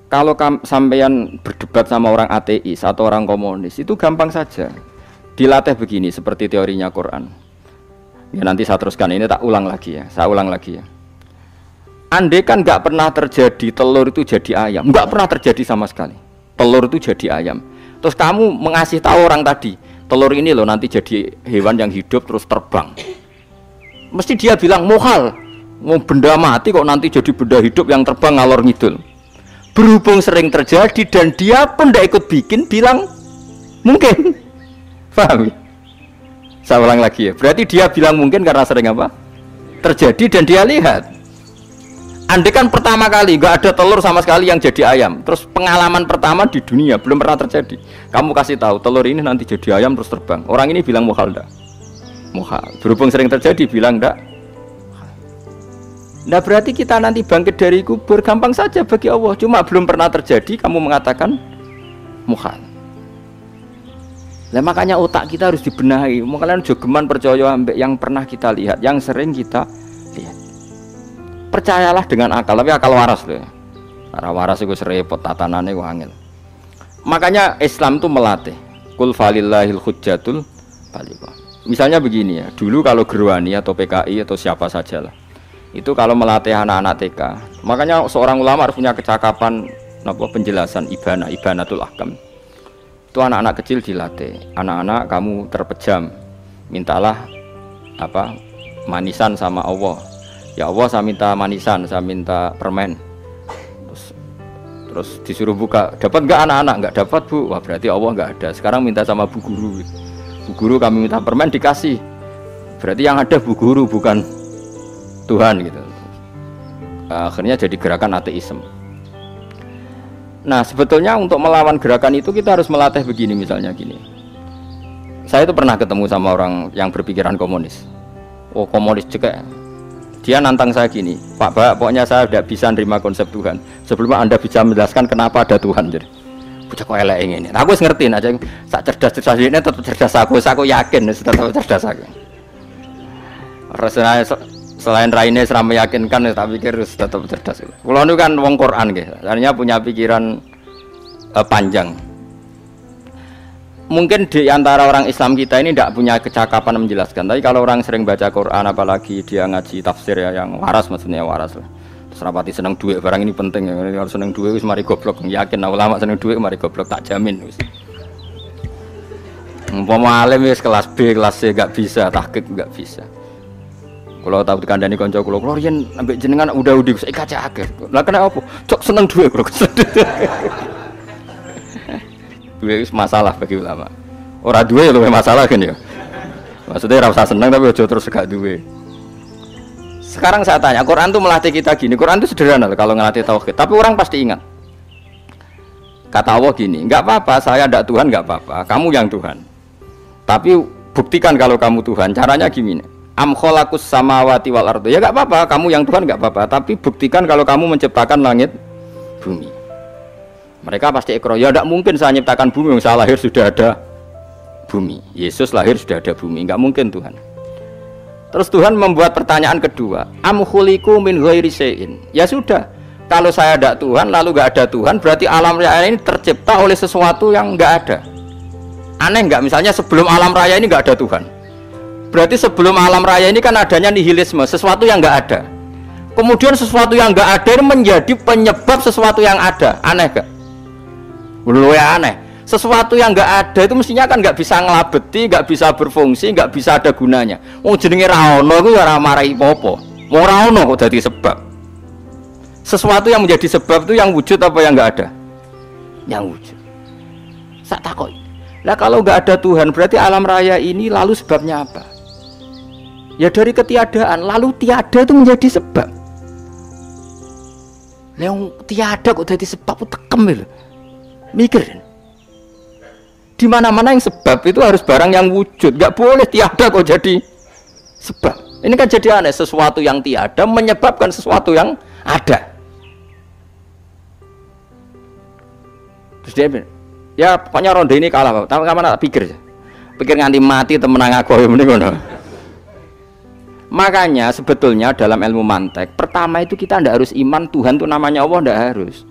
Kalau sampean berdebat sama orang ateis atau orang komunis itu gampang saja. Dilatih begini seperti teorinya Quran. Ya nanti saya teruskan, ini tak ulang lagi ya. Saya ulang lagi ya. Andai kan nggak pernah terjadi telur itu jadi ayam, nggak pernah terjadi sama sekali. Telur itu jadi ayam. Terus kamu mengasih tahu orang tadi, telur ini loh nanti jadi hewan yang hidup terus terbang. Mesti dia bilang muhal, mau benda mati kok nanti jadi benda hidup yang terbang ngalor ngidul. Berhubung sering terjadi dan dia pun tidak ikut bikin, bilang mungkin. Paham? Saya ulang lagi ya. Berarti dia bilang mungkin karena sering apa? Terjadi dan dia lihat. Andai kan pertama kali nggak ada telur sama sekali yang jadi ayam, terus pengalaman pertama di dunia belum pernah terjadi. Kamu kasih tahu telur ini nanti jadi ayam terus terbang. Orang ini bilang muhal enggak? Muhal. Berhubung sering terjadi bilang enggak. Nah berarti kita nanti bangkit dari kubur gampang saja bagi Allah. Cuma belum pernah terjadi kamu mengatakan muhal. Nah makanya otak kita harus dibenahi. Makanya jogeman percaya yang pernah kita lihat, yang sering kita lihat. Percayalah dengan akal, tapi akal waras loh. Karena waras itu serepot, tatanannya wangil. Makanya Islam itu melatih. Kul falillahil hujjatul baligha. Misalnya begini ya, dulu kalau Gerwani atau PKI atau siapa sajalah. Itu kalau melatih anak-anak TK, makanya seorang ulama harus punya kecakapan penjelasan ibanatul ahkam. Itu anak-anak kecil dilatih. Anak-anak kamu terpejam, mintalah manisan sama Allah. Ya Allah saya minta manisan, saya minta permen. Terus disuruh buka, dapat nggak anak-anak? Nggak dapat bu. Wah berarti Allah nggak ada. Sekarang minta sama bu guru. Bu guru kami minta permen dikasih. Berarti yang ada bu guru bukan Tuhan gitu. Akhirnya jadi gerakan ateisme. Nah sebetulnya untuk melawan gerakan itu kita harus melatih begini, misalnya gini. Saya itu pernah ketemu sama orang yang berpikiran komunis. Oh komunis juga. Dia nantang saya gini, Pak, pokoknya saya tidak bisa nerima konsep Tuhan sebelum Anda bisa menjelaskan kenapa ada Tuhan. Jadi, bocah kok elek ini. Nah, aku ngertiin aja, sak cerdas ini tetap cerdas aku yakin tetap cerdas aku. Rasanya selain raine seram meyakinkan, tak pikir tetap cerdas. Kalau itu kan wong Quran gitu, artinya punya pikiran panjang. Mungkin di antara orang Islam kita ini tidak punya kecakapan menjelaskan. Tapi kalau orang sering baca Quran, apalagi dia ngaji tafsir ya, yang waras maksudnya waras lah. Terus rapati seneng duit, barang ini penting ya. Kalau seneng duit wis mari goblok. Yakin ulama seneng duit mari goblok, tak jamin wis. Umpama alim wis kelas B, kelas C gak bisa, tahqiq gak bisa. Kalau tahu dikandani kanca kula riyen ambek jenengan udah-udi saya kaca akeh. Lah kena apa? Cok seneng duit kula. Duit itu masalah bagi ulama. Orang duit itu masalah kan ya. Maksudnya rasa senang tapi aja terus gak duit. Sekarang saya tanya, Quran itu melatih kita gini. Quran itu sederhana kalau ngelatih tauhid. Tapi orang pasti ingat. Kata Allah gini, nggak apa-apa, saya tidak Tuhan nggak apa-apa. Kamu yang Tuhan. Tapi buktikan kalau kamu Tuhan. Caranya gimana? Am khalaqus samawati wal ardi. Ya nggak apa-apa, kamu yang Tuhan nggak apa-apa. Tapi buktikan kalau kamu menciptakan langit, bumi. Mereka pasti ikrar, ya tidak mungkin saya menciptakan bumi, saya lahir sudah ada bumi. Yesus lahir sudah ada bumi, nggak mungkin Tuhan. Terus Tuhan membuat pertanyaan kedua, am khuliqu min ghairi syai'in. Ya sudah, kalau saya tidak Tuhan, lalu nggak ada Tuhan, berarti alam raya ini tercipta oleh sesuatu yang nggak ada. Aneh nggak? Misalnya sebelum alam raya ini nggak ada Tuhan, berarti sebelum alam raya ini kan adanya nihilisme, sesuatu yang nggak ada. Kemudian sesuatu yang nggak ada ini menjadi penyebab sesuatu yang ada. Aneh nggak? Luwe aneh. Sesuatu yang nggak ada itu mestinya kan nggak bisa ngelabeti, nggak bisa berfungsi, nggak bisa ada gunanya. Wong jenenge ra ono iku ya ora marai apa-apa. Wong ra ono kok dadi sebab. Sesuatu yang menjadi sebab itu yang wujud apa yang nggak ada? Yang wujud. Sak takoi. Lah kalau nggak ada Tuhan berarti alam raya ini lalu sebabnya apa? Ya dari ketiadaan, lalu tiada itu menjadi sebab. Yang tiada kok jadi sebab itu tekem lho. Mikir. Di mana-mana yang sebab itu harus barang yang wujud, nggak boleh tiada kok jadi sebab. Ini kan jadi aneh, sesuatu yang tiada menyebabkan sesuatu yang ada. Terus dia bilang, ya pokoknya ronde ini kalah, tapi kamu tak pikir, pikir nganti mati temenang aku ini ngono. Makanya sebetulnya dalam ilmu mantek, pertama itu kita tidak harus iman Tuhan itu namanya Allah, tidak harus.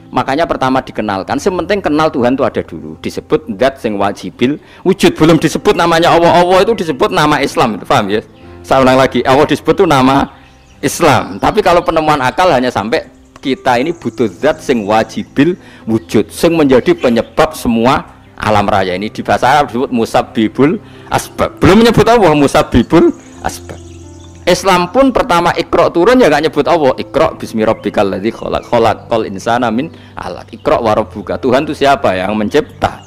Makanya pertama dikenalkan, sementing kenal Tuhan itu ada dulu. Disebut zat sing wajibil wujud, belum disebut namanya Allah. Allah itu disebut nama Islam, paham ya? Saya ulang lagi, Allah disebut itu nama Islam. Tapi kalau penemuan akal hanya sampai kita ini butuh zat sing wajibil wujud, sing menjadi penyebab semua alam raya ini. Di bahasa Arab disebut musabbibul asbab. Belum menyebut Allah musabbibul asbab. Islam pun pertama Iqra turun ya gak nyebut Allah. Iqra bismi rabbikal ladzi khalaq, khalaqal insana min 'alaq. Iqra wa rabbuka. Tuhan itu siapa? Yang mencipta.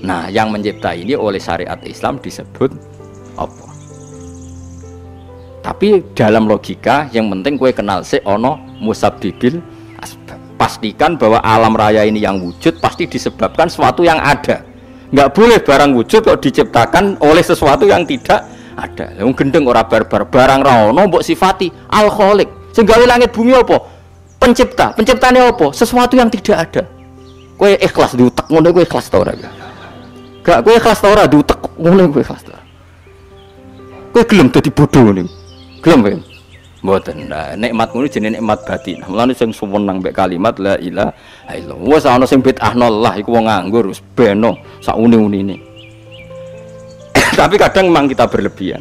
Nah, yang mencipta ini oleh syariat Islam disebut apa? Tapi dalam logika yang penting kowe kenal sik ana musabbibil asbab. Pastikan bahwa alam raya ini yang wujud pasti disebabkan sesuatu yang ada. Enggak boleh barang wujud kok diciptakan oleh sesuatu yang tidak ada. Wong gendeng ora barbar, barang ra ono mbok sifati al khaliq. Sing gawe langit bumi apa? Pencipta. Penciptane apa? Sesuatu yang tidak ada. Kowe ikhlas diutek ngono kowe ikhlas ta ora? Gak kowe ikhlas ta ora diutek ngono kowe ikhlas ta. Kowe gelem dadi bodho ngene. Gelem kowe? Mboten. Nah, nikmat ngono jenenge nikmat batin. Mulane sing suwenang mbek kalimat la ilaha illallah. Wes ana sing bid'ahno lah iku wong nganggur wis beno sak uni-unine. Tapi kadang memang kita berlebihan.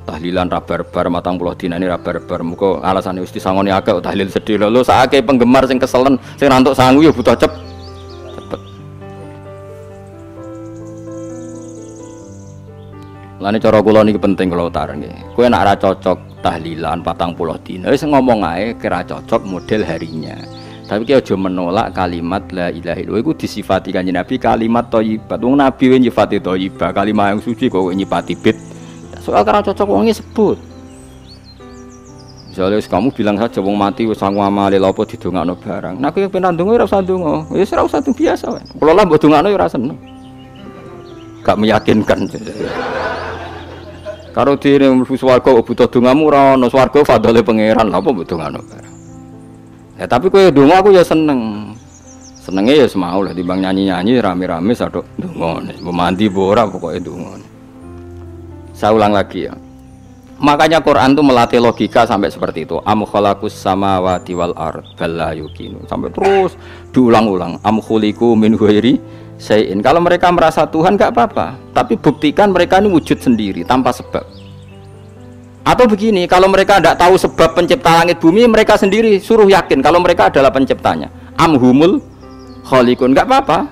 Tahlilan rabar-bar matang puluh dina ini rabar-bar muka alasan wis disangoni akeh tahlil sedih lho sakake penggemar sing keselen sing rantuk sangu ya butuh cepet. Lane cara kula niki penting kula utarke. Kowe nek ora cocok tahlilan 40 dina wis ngomong ae kira cocok model harinya. Tapi ki aja menolak kalimat la ilaha illallah iku disifati Kanjeng Nabi kalimat thayyibat. Wong Nabi wis nyifati thayyibah, kalimat yang suci kok nyifati bid. Soal karena cocok wong sebut. Misalnya kamu bilang saja wong mati wis sangu amale lha apa didongakno barang. Nah kowe pengen ndonga ora usah ndonga. Wis ora usah biasa wae. Kula lah mbok dongakno ya ora seneng. Gak meyakinkan. Karo dene mlebu swarga butuh dongamu ora ono swarga fadhole pangeran lha apa mbok dongakno barang. Ya tapi kowe donga aku ya seneng. Senenge ya semau lah timbang nyanyi-nyanyi rame-rame sadok donga. Mbok mandi mbok ora pokoke donga. Saya ulang lagi ya. Makanya Quran itu melatih logika sampai seperti itu. Am khalaqus samawati wal ard bal la yuqinu. Sampai terus diulang-ulang. Am khuliqu min ghairi syai'in. Kalau mereka merasa Tuhan enggak apa-apa, tapi buktikan mereka ini wujud sendiri tanpa sebab. Atau begini, kalau mereka tidak tahu sebab pencipta langit bumi, mereka sendiri suruh yakin kalau mereka adalah penciptanya. Amhumul khaliqun, enggak apa-apa.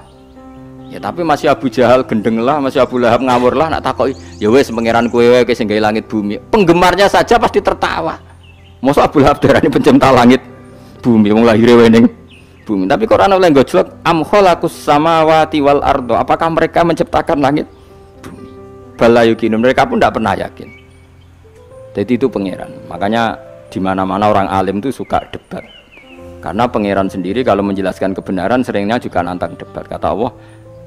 Ya tapi masih Abu Jahal gendeng lah, masih Abu Lahab ngawur lah, nak takoki, ya wes pangeran kowe wae sing gawe langit bumi. Penggemarnya saja pasti tertawa. Mosok Abu Lahab darani pencipta langit bumi, wong lahire wae ning bumi. Tapi Quran oleh ngojlok am khalaqus samawati wal ardo. Apakah mereka menciptakan langit bumi? Bala yuqinu, mereka pun tidak pernah yakin. Jadi itu pangeran. Makanya di mana-mana orang alim itu suka debat. Karena pangeran sendiri kalau menjelaskan kebenaran seringnya juga nantang debat. Kata Allah,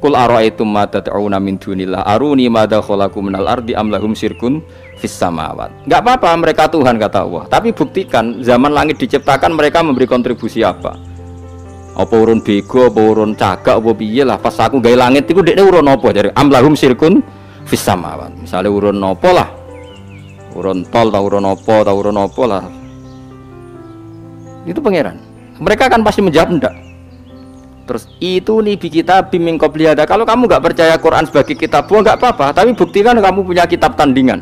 "Qul ara'aytum ma tad'una min dunillah aruni madza khalaqu minal ardi am lahum syirkun fis samawat." Enggak apa-apa mereka Tuhan kata Allah, tapi buktikan zaman langit diciptakan mereka memberi kontribusi apa? Apa urun bego, apa urun cagak, apa piye lah pas aku gawe langit iku dekne urun apa jare am lahum syirkun fis samawat. Misale urun apa lah? Urun tol ta urun apa lah. Itu pangeran. Mereka kan pasti menjawab enggak. Terus itu nih bi kitab biming qobliyada. Kalau kamu enggak percaya Quran sebagai kitab, enggak apa-apa, tapi buktikan kamu punya kitab tandingan.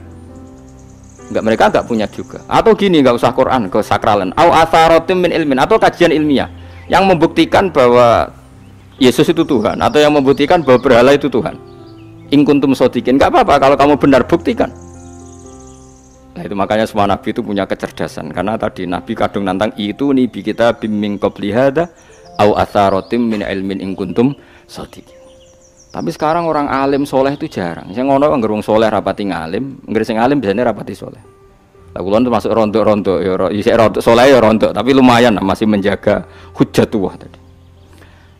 Enggak, mereka enggak punya juga. Atau gini, enggak usah Quran, ke sakralan. Au atharatim min ilmin, atau kajian ilmiah yang membuktikan bahwa Yesus itu Tuhan, atau yang membuktikan bahwa berhala itu Tuhan. In kuntum shodiqin, enggak apa-apa kalau kamu benar, buktikan. Nah itu makanya semua nabi itu punya kecerdasan, karena tadi nabi kadung nantang itu nih bi kita biming qobliyada au atharatim min ilmin in kuntum shodiqin. Tapi sekarang orang alim soleh itu jarang. Yang ngono anggar wong soleh rapati ngalim, anggar sing alim biasanya rapati soleh. Lah kula termasuk rontok-rontok ya isih rontok soleh ya rontok, tapi lumayan masih menjaga hujjatullah tadi.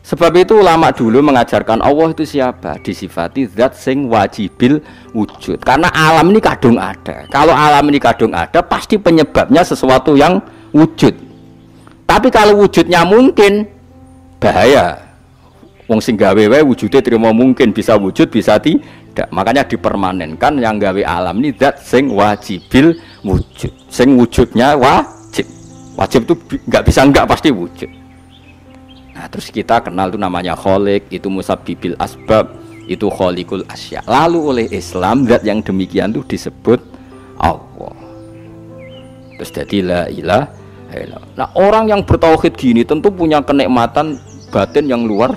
Sebab itu ulama dulu mengajarkan Allah itu siapa? Disifati zat sing wajibil wujud. Karena alam ini kadung ada. Kalau alam ini kadung ada, pasti penyebabnya sesuatu yang wujud. Tapi kalau wujudnya mungkin, bahaya. Wong sing gawe wae wujude terima mungkin, bisa wujud, bisa tidak. Makanya dipermanenkan yang gawe alam ini zat sing wajibil wujud. Sing wujudnya wajib. Wajib itu enggak bisa enggak, pasti wujud. Nah, terus kita kenal itu namanya Khaliq, itu musabbibil asbab, itu Khaliqul asya. Lalu oleh Islam zat yang demikian itu disebut Allah. Terus jadi la ilaha illallah. Nah, orang yang bertauhid gini tentu punya kenikmatan batin yang luar